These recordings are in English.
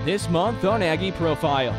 This month on Aggie Profiles,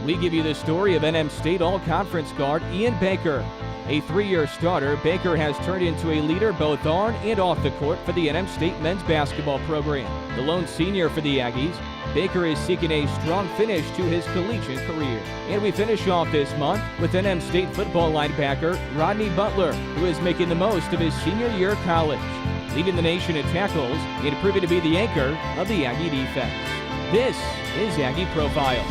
we give you the story of NM State All-Conference guard Ian Baker. A 3-year starter, Baker has turned into a leader both on and off the court for the NM State men's basketball program. The lone senior for the Aggies, Baker is seeking a strong finish to his collegiate career. And we finish off this month with NM State football linebacker Rodney Butler, who is making the most of his senior year of college, leading the nation in tackles and proving to be the anchor of the Aggie defense. This is Aggie Profiles.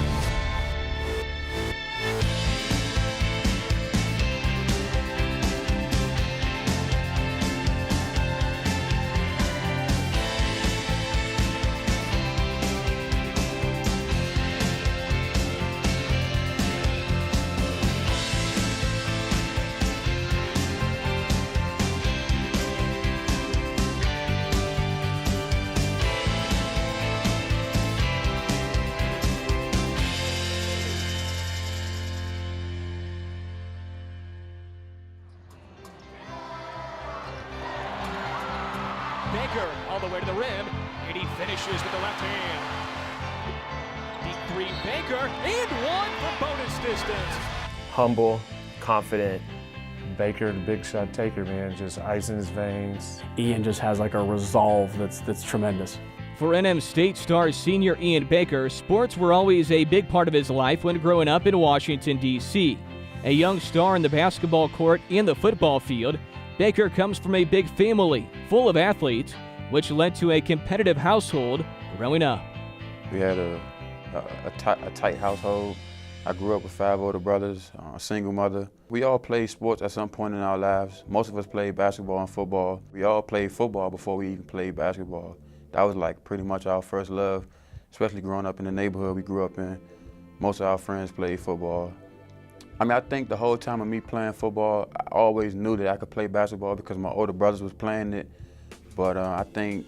Baker all the way to the rim, and he finishes with the left hand. Deep three, Baker, and one for bonus distance. Humble, confident. Baker, the big shot taker, man, just ice in his veins. Ian just has like a resolve that's tremendous. For NM State star senior Ian Baker, sports were always a big part of his life when growing up in Washington, D.C. A young star in the basketball court and the football field, Baker comes from a big family full of athletes, which led to a competitive household growing up. We had a tight household. I grew up with 5 older brothers, a single mother. We all played sports at some point in our lives. Most of us played basketball and football. We all played football before we even played basketball. That was like pretty much our first love, especially growing up in the neighborhood we grew up in. Most of our friends played football. I think the whole time of me playing football, I always knew that I could play basketball because my older brothers was playing it. But I think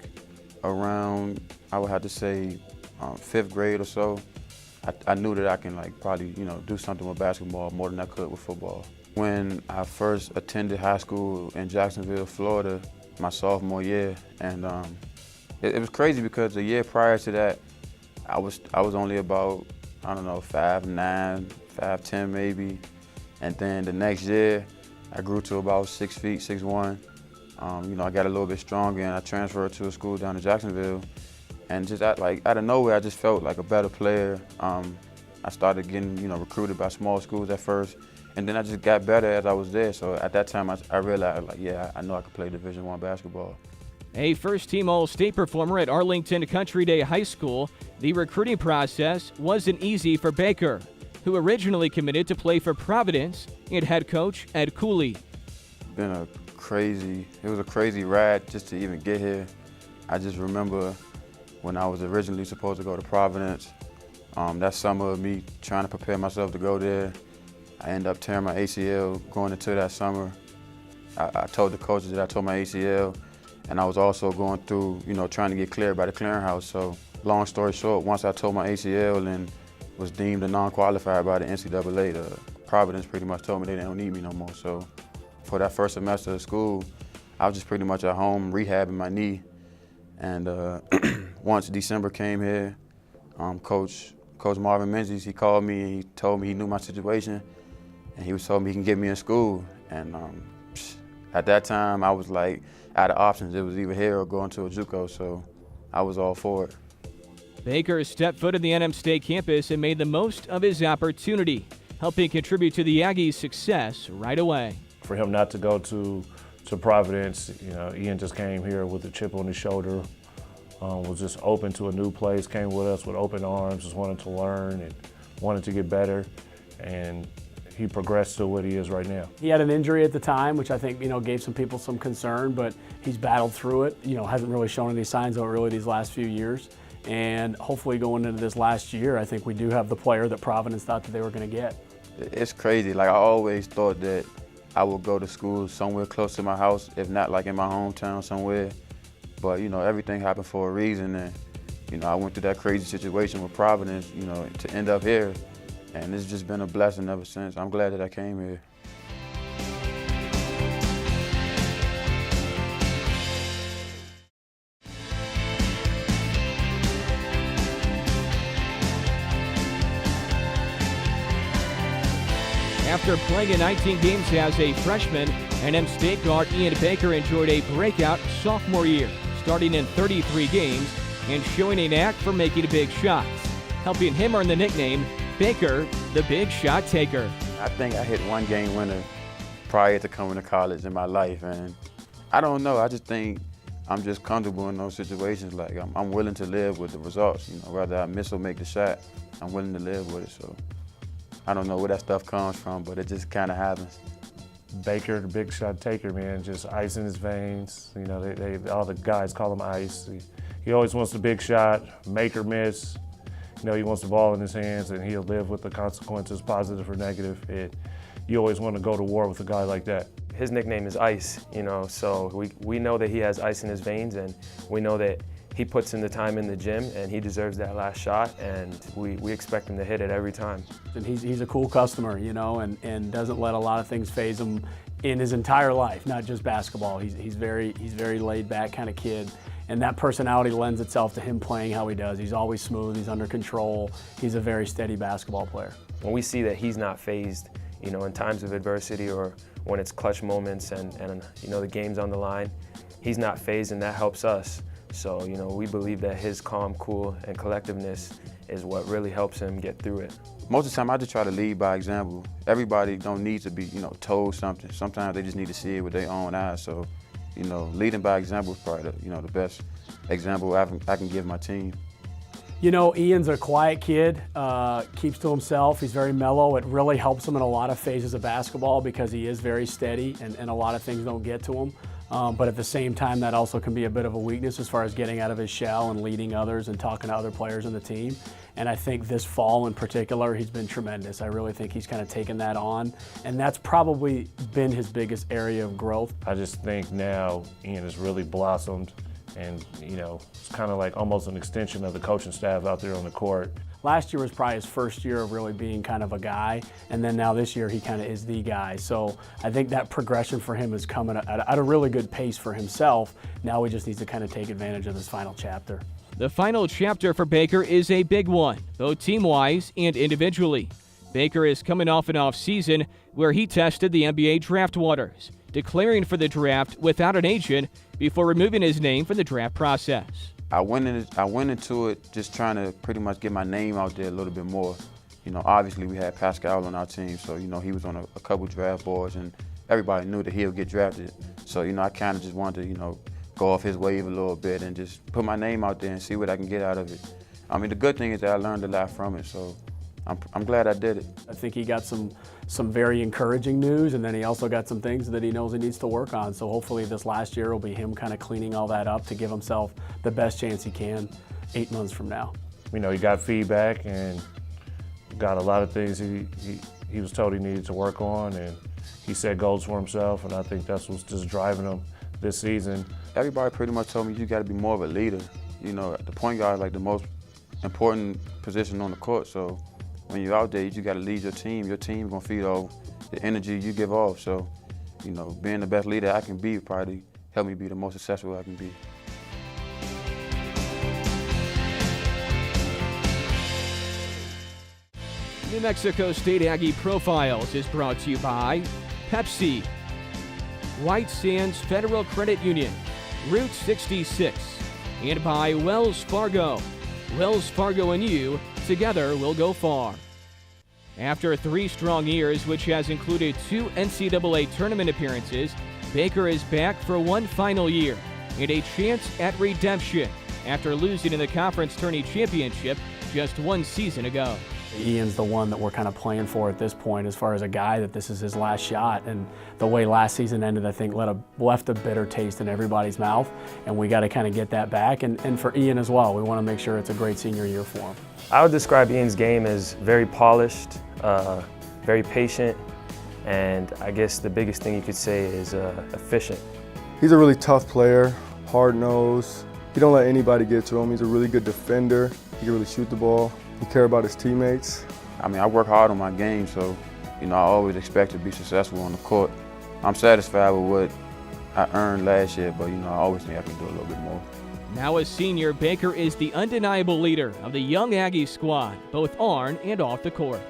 around, I would have to say, 5th grade or so, I knew that I can probably do something with basketball more than I could with football. When I first attended high school in Jacksonville, Florida, my sophomore year, and it was crazy because the year prior to that, I was only about, 5'9", 5'10" maybe. And then the next year, I grew to about 6 feet, 6'1". I got a little bit stronger and I transferred to a school down in Jacksonville. And just out of nowhere, I just felt like a better player. I started getting, recruited by small schools at first. And then I just got better as I was there. So at that time, I realized, I know I could play Division I basketball. A first-team All-State performer at Arlington Country Day High School, the recruiting process wasn't easy for Baker, who originally committed to play for Providence and head coach Ed Cooley. It was a crazy ride just to even get here. I just remember when I was originally supposed to go to Providence, that summer of me trying to prepare myself to go there, I ended up tearing my ACL going into that summer. I told the coaches that I tore my ACL, and I was also going through, trying to get cleared by the clearinghouse. So long story short, once I tore my ACL and was deemed a non-qualified by the NCAA, Providence pretty much told me they don't need me no more. So for that first semester of school, I was just pretty much at home rehabbing my knee. And once December came here, Coach Marvin Menzies, he called me and he told me he knew my situation, and he was told me he can get me in school. And at that time, I was like out of options. It was either here or going to a JUCO, so I was all for it. Baker stepped foot in the NM State campus and made the most of his opportunity, helping contribute to the Aggies' success right away. For him not to go to Providence, Ian just came here with a chip on his shoulder, was just open to a new place, came with us with open arms, just wanted to learn and wanted to get better, and he progressed to what he is right now. He had an injury at the time, which I think gave some people some concern, but he's battled through it. Hasn't really shown any signs of it really these last few years. And hopefully going into this last year, I think we do have the player that Providence thought that they were going to get. It's crazy. I always thought that I would go to school somewhere close to my house, if not in my hometown somewhere. But everything happened for a reason, and I went through that crazy situation with Providence, to end up here. And it's just been a blessing ever since. I'm glad that I came here. After playing in 19 games as a freshman, NM State guard Ian Baker enjoyed a breakout sophomore year, starting in 33 games and showing a knack for making big shots, helping him earn the nickname Baker, the Big Shot Taker. I think I hit one game winner prior to coming to college in my life, and I don't know, I just think I'm just comfortable in those situations. Like I'm willing to live with the results, whether I miss or make the shot, I'm willing to live with it. So I don't know where that stuff comes from, but it just kind of happens. Baker, the Big Shot Taker, man, just ice in his veins. All the guys call him ice. He always wants the big shot, make or miss. He wants the ball in his hands, and he'll live with the consequences, positive or negative. You always want to go to war with a guy like that. His nickname is Ice, so we know that he has ice in his veins, and we know that he puts in the time in the gym, and he deserves that last shot, and we expect him to hit it every time. And he's a cool customer, and doesn't let a lot of things faze him in his entire life, not just basketball. He's very laid back kind of kid. And that personality lends itself to him playing how he does. He's always smooth, he's under control, he's a very steady basketball player. When we see that he's not fazed, in times of adversity or when it's clutch moments and the game's on the line, he's not fazed, and that helps us. So, we believe that his calm, cool, and collectiveness is what really helps him get through it. Most of the time, I just try to lead by example. Everybody don't need to be, told something. Sometimes they just need to see it with their own eyes. So, leading by example is probably the best example I can give my team. Ian's a quiet kid, keeps to himself. He's very mellow. It really helps him in a lot of phases of basketball because he is very steady and a lot of things don't get to him. But at the same time, that also can be a bit of a weakness as far as getting out of his shell and leading others and talking to other players in the team. And I think this fall in particular, he's been tremendous. I really think he's kind of taken that on, and that's probably been his biggest area of growth. I just think now Ian has really blossomed, and it's kind of like almost an extension of the coaching staff out there on the court. Last year was probably his first year of really being kind of a guy, and then now this year he kind of is the guy. So I think that progression for him is coming at a really good pace for himself. Now he just needs to kind of take advantage of this final chapter. The final chapter for Baker is a big one, both team-wise and individually. Baker is coming off an off-season where he tested the NBA draft waters, declaring for the draft without an agent before removing his name from the draft process. I went into it just trying to pretty much get my name out there a little bit more. Obviously we had Pascal on our team, so he was on a couple draft boards, and everybody knew that he'll get drafted. So I kind of just wanted to go off his wave a little bit and just put my name out there and see what I can get out of it. I mean, the good thing is that I learned a lot from it, so I'm glad I did it. I think he got some very encouraging news, and then he also got some things that he knows he needs to work on. So hopefully this last year will be him kind of cleaning all that up to give himself the best chance he can 8 months from now. He got feedback and got a lot of things he was told he needed to work on, and he set goals for himself, and I think that's what's just driving him this season. Everybody pretty much told me you got to be more of a leader. The point guard is like the most important position on the court. So when you're out there, you got to lead your team. Your team's gonna feed off the energy you give off. So, being the best leader I can be probably help me be the most successful I can be. New Mexico State Aggie Profiles is brought to you by Pepsi, White Sands Federal Credit Union, Route 66, and by Wells Fargo. Wells Fargo and you, together we'll go far. After 3 strong years, which has included 2 NCAA tournament appearances, Baker is back for one final year and a chance at redemption after losing in the conference tourney championship just 1 season ago. Ian's the one that we're kind of playing for at this point as far as a guy that this is his last shot, and the way last season ended, I think left a bitter taste in everybody's mouth, and we got to kind of get that back, and for Ian as well. We want to make sure it's a great senior year for him. I would describe Ian's game as very polished, very patient, and I guess the biggest thing you could say is efficient. He's a really tough player, hard-nosed. He don't let anybody get to him. He's a really good defender. He can really shoot the ball. He cares about his teammates. I mean, I work hard on my game, so I always expect to be successful on the court. I'm satisfied with what I earned last year, but I always think I can do a little bit more. Now a senior, Baker is the undeniable leader of the young Aggie squad, both on and off the court.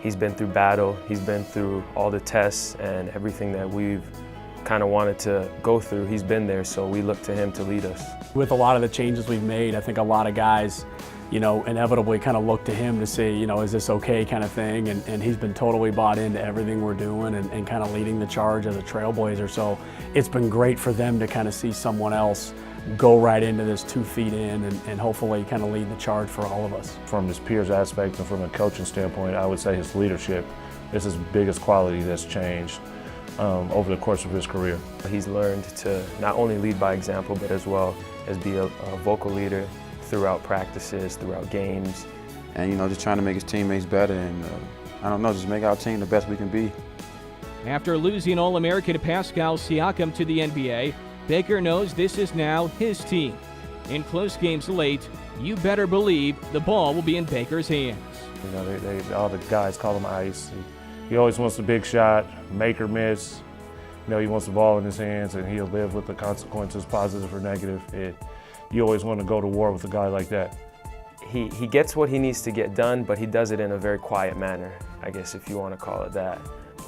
He's been through battle, he's been through all the tests and everything that we've kind of wanted to go through. He's been there, so we look to him to lead us. With a lot of the changes we've made, I think a lot of guys, inevitably kind of look to him to say, is this okay kind of thing, and he's been totally bought into everything we're doing and kind of leading the charge as a trailblazer. So it's been great for them to kind of see someone else go right into this 2 feet in and hopefully kind of lead the charge for all of us. From his peers aspect and from a coaching standpoint, I would say his leadership is his biggest quality that's changed over the course of his career. He's learned to not only lead by example, but as well as be a vocal leader throughout practices, throughout games. And, just trying to make his teammates better and, just make our team the best we can be. After losing All-American Pascal Siakam to the NBA, Baker knows this is now his team. In close games late, you better believe the ball will be in Baker's hands. All the guys call him ice. He always wants a big shot, make or miss. He wants the ball in his hands, and he'll live with the consequences, positive or negative. You always want to go to war with a guy like that. He gets what he needs to get done, but he does it in a very quiet manner, I guess, if you want to call it that.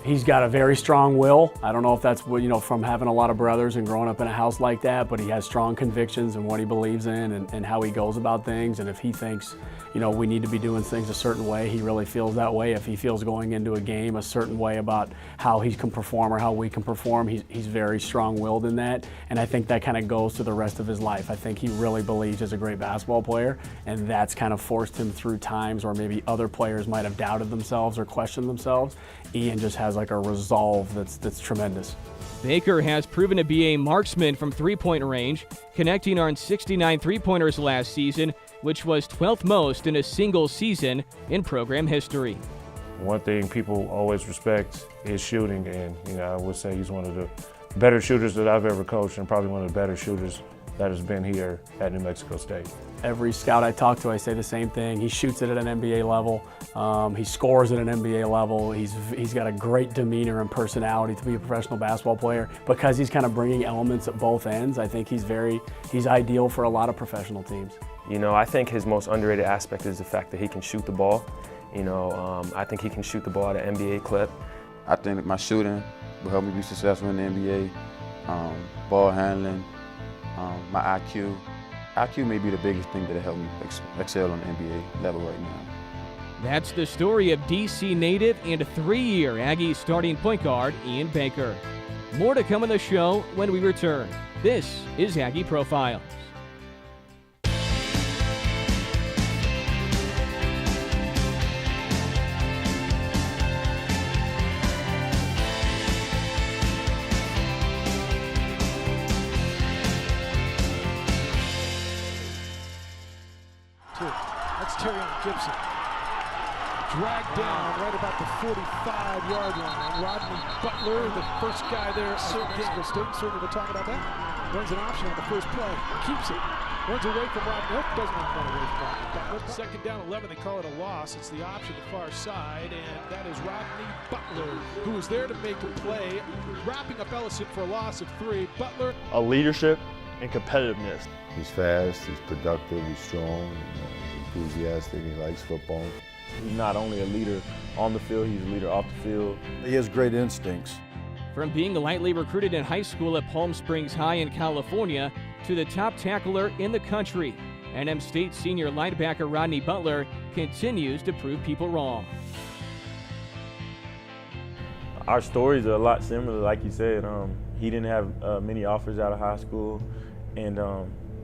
He's got a very strong will. I don't know if that's from having a lot of brothers and growing up in a house like that, but he has strong convictions in what he believes in and how he goes about things. And if he thinks, we need to be doing things a certain way, he really feels that way. If he feels going into a game a certain way about how he can perform or how we can perform, he's very strong-willed in that. And I think that kind of goes to the rest of his life. I think he really believes he's a great basketball player, and that's kind of forced him through times where maybe other players might have doubted themselves or questioned themselves. Ian just has like a resolve that's tremendous. Baker has proven to be a marksman from three-point range, connecting on 69 three-pointers last season, which was 12th most in a single season in program history. One thing people always respect is shooting, and I would say he's one of the better shooters that I've ever coached, and probably one of the better shooters that has been here at New Mexico State. Every scout I talk to, I say the same thing. He shoots it at an NBA level. He scores at an NBA level. He's got a great demeanor and personality to be a professional basketball player. Because he's kind of bringing elements at both ends, I think he's ideal for a lot of professional teams. I think his most underrated aspect is the fact that he can shoot the ball. I think he can shoot the ball at an NBA clip. I think that my shooting will help me be successful in the NBA. Ball handling, my IQ. IQ may be the biggest thing that'll help me excel on the NBA level right now. That's the story of D.C. native and 3-year Aggie starting point guard Ian Baker. More to come on the show when we return. This is Aggie Profiles. Gibson dragged down right about the 45-yard line. And Rodney Butler, the first guy there at Mexico State, certainly we'll talk about that. Runs an option on the first play, keeps it, runs away from Rodney. Nope, doesn't run away from Rodney Butler. Second down, 11. They call it a loss. It's the option the far side, and that is Rodney Butler, who was there to make a play, wrapping up Ellison for a loss of 3. Butler, a leadership and competitiveness. He's fast. He's productive. He's strong. Enthusiastic. He likes football. He's not only a leader on the field, he's a leader off the field. He has great instincts. From being lightly recruited in high school at Palm Springs High in California to the top tackler in the country, NM State senior linebacker Rodney Butler continues to prove people wrong. Our stories are a lot similar, like you said. He didn't have many offers out of high school, and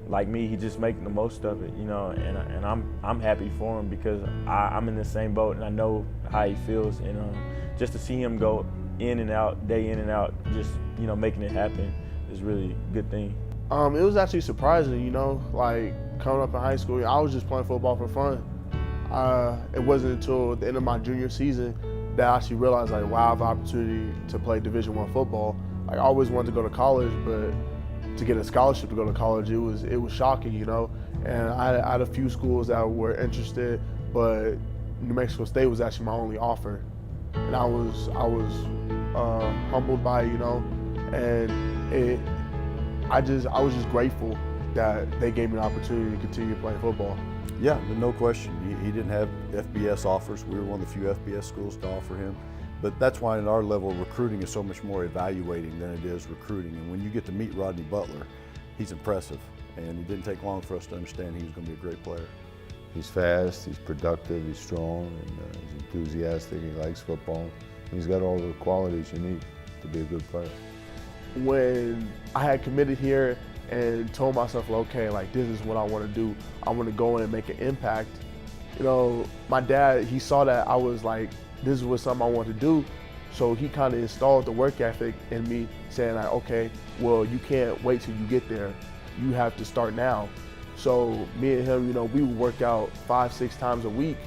like me, he just making the most of it, and I'm happy for him because I'm in the same boat and I know how he feels, and just to see him go in and out, day in and out, just making it happen is really a good thing. It was actually surprising, like coming up in high school, I was just playing football for fun. It wasn't until the end of my junior season that I actually realized, like, wow, I have an opportunity to play Division I football. Like, I always wanted to go to college, but to get a scholarship to go to college, it was shocking, And I had a few schools that were interested, but New Mexico State was actually my only offer, and I was humbled by it, and I was just grateful that they gave me an opportunity to continue playing football. Yeah, no question. He didn't have FBS offers. We were one of the few FBS schools to offer him. But that's why at our level, recruiting is so much more evaluating than it is recruiting. And when you get to meet Rodney Butler, he's impressive. And it didn't take long for us to understand he was going to be a great player. He's fast, he's productive, he's strong, and he's enthusiastic, he likes football. He's got all the qualities you need to be a good player. When I had committed here and told myself, okay, like this is what I want to do. I want to go in and make an impact. You know, my dad, he saw that I was like, this was something I want to do. So he kind of installed the work ethic in me, saying like, okay, well, you can't wait till you get there. You have to start now. So me and him, you know, we would work out 5-6 times a week,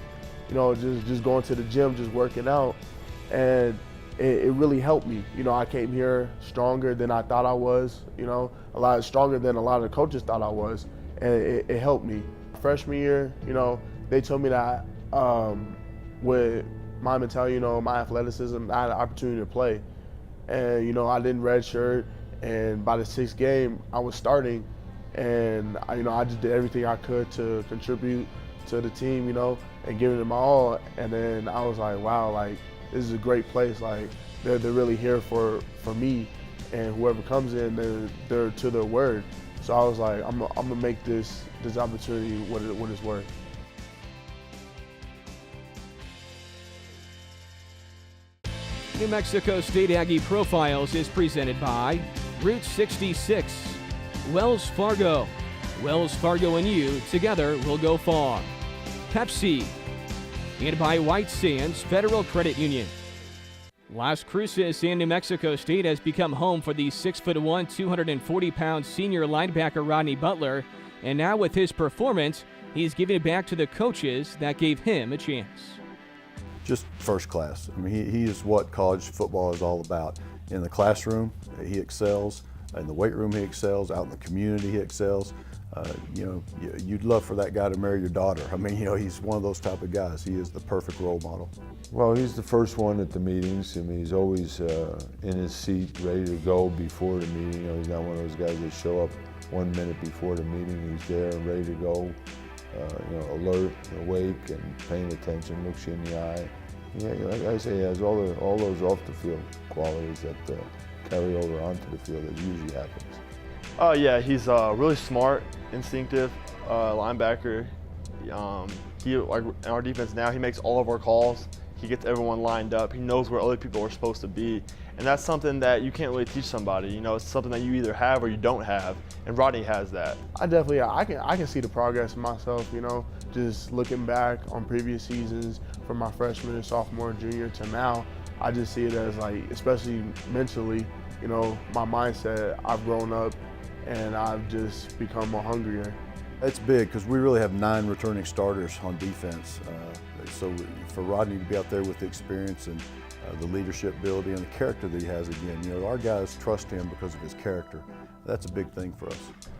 you know, just going to the gym, just working out. And it really helped me. You know, I came here stronger than I thought I was, you know, a lot stronger than a lot of the coaches thought I was. And it helped me. Freshman year, you know, they told me that with my mentality, you know, my athleticism, I had an opportunity to play. And, you know, I didn't redshirt. And by the 6th game, I was starting. And, you know, I just did everything I could to contribute to the team, you know, and giving it my all. And then I was like, wow, like, this is a great place. Like, they're really here for me. And whoever comes in, they're to their word. So I was like, I'm gonna make this opportunity what it's worth. New Mexico State Aggie Profiles is presented by Route 66, Wells Fargo. Wells Fargo and you, together will go far. Pepsi. And by White Sands Federal Credit Union. Las Cruces and New Mexico State has become home for the 6'1", 240-pound senior linebacker Rodney Butler, and now with his performance, he's giving it back to the coaches that gave him a chance. Just first class. I mean, he is what college football is all about. In the classroom, he excels. In the weight room, he excels. Out in the community, he excels. You know, you'd love for that guy to marry your daughter. I mean, you know, he's one of those type of guys. He is the perfect role model. Well, he's the first one at the meetings. I mean, he's always in his seat, ready to go before the meeting. You know, he's not one of those guys that show up 1 minute before the meeting. He's there and ready to go. You know, alert, awake, and paying attention. Looks you in the eye. Yeah, like I say, he has all those off the field qualities that carry over onto the field. That usually happens. Yeah, he's really smart, instinctive linebacker. He, like in our defense now, he makes all of our calls. He gets everyone lined up. He knows where other people are supposed to be. And that's something that you can't really teach somebody. You know, it's something that you either have or you don't have. And Rodney has that. I definitely, I can see the progress in myself, you know, just looking back on previous seasons from my freshman, sophomore, junior to now. I just see it as like, especially mentally, you know, my mindset, I've grown up and I've just become more hungrier. It's big because we really have 9 returning starters on defense. So for Rodney to be out there with the experience and the leadership ability and the character that he has, again, you know, our guys trust him because of his character. That's a big thing for us.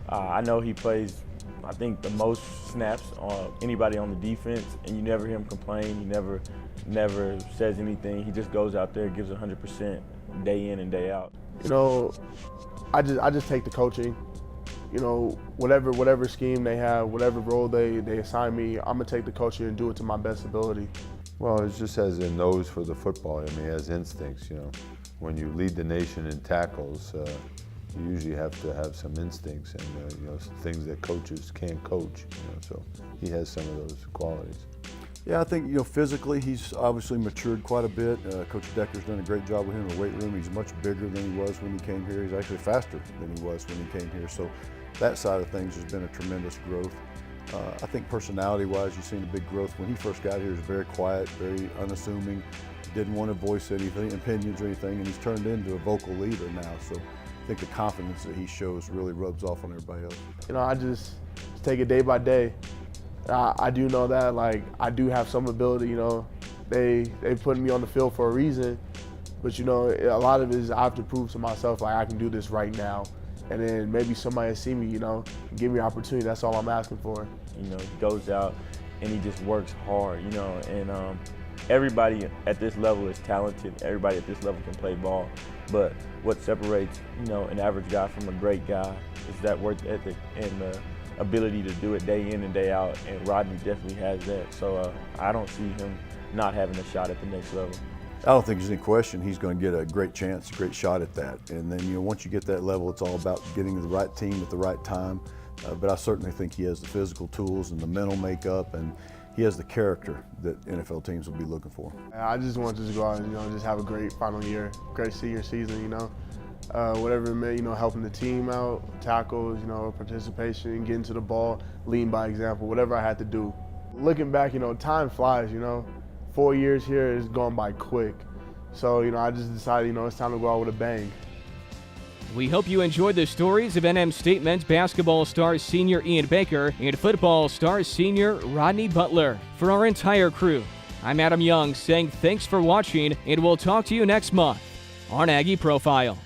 I know he plays, I think, the most snaps on anybody on the defense, and you never hear him complain. He never says anything. He just goes out there, gives 100% day in and day out. You know, I just take the coaching. You know, whatever scheme they have, whatever role they assign me, I'm gonna take the coaching and do it to my best ability. Well, it just has a nose for the football. I mean, he has instincts, you know. When you lead the nation in tackles, you usually have to have some instincts and, you know, some things that coaches can't coach, you know, so he has some of those qualities. Yeah, I think, you know, physically he's obviously matured quite a bit. Coach Decker's done a great job with him in the weight room. He's much bigger than he was when he came here. He's actually faster than he was when he came here. So that side of things has been a tremendous growth. I think personality-wise, you've seen a big growth. When he first got here, he was very quiet, very unassuming, didn't want to voice anything, opinions or anything, and he's turned into a vocal leader now. So I think the confidence that he shows really rubs off on everybody else. You know, I just take it day by day. I do know that, like, I do have some ability, you know. They put me on the field for a reason, but, you know, a lot of it is I have to prove to myself, like, I can do this right now. And then maybe somebody see me, you know, give me an opportunity. That's all I'm asking for. You know, he goes out and he just works hard, you know, and everybody at this level is talented. Everybody at this level can play ball. But what separates, an average guy from a great guy is that work ethic and the ability to do it day in and day out. And Rodney definitely has that. So I don't see him not having a shot at the next level. I don't think there's any question he's going to get a great chance, a great shot at that. And then, once you get that level, it's all about getting the right team at the right time. But I certainly think he has the physical tools and the mental makeup, and he has the character that NFL teams will be looking for. I just want to go out and just have a great final year, great senior season. Whatever it meant, helping the team out, tackles, participation, getting to the ball, leading by example, whatever I had to do. Looking back, time flies. 4 years here has gone by quick. So I just decided, it's time to go out with a bang. We hope you enjoyed the stories of NM State men's basketball star senior Ian Baker and football star senior Rodney Butler. For our entire crew, I'm Adam Young saying thanks for watching, and we'll talk to you next month on Aggie Profiles.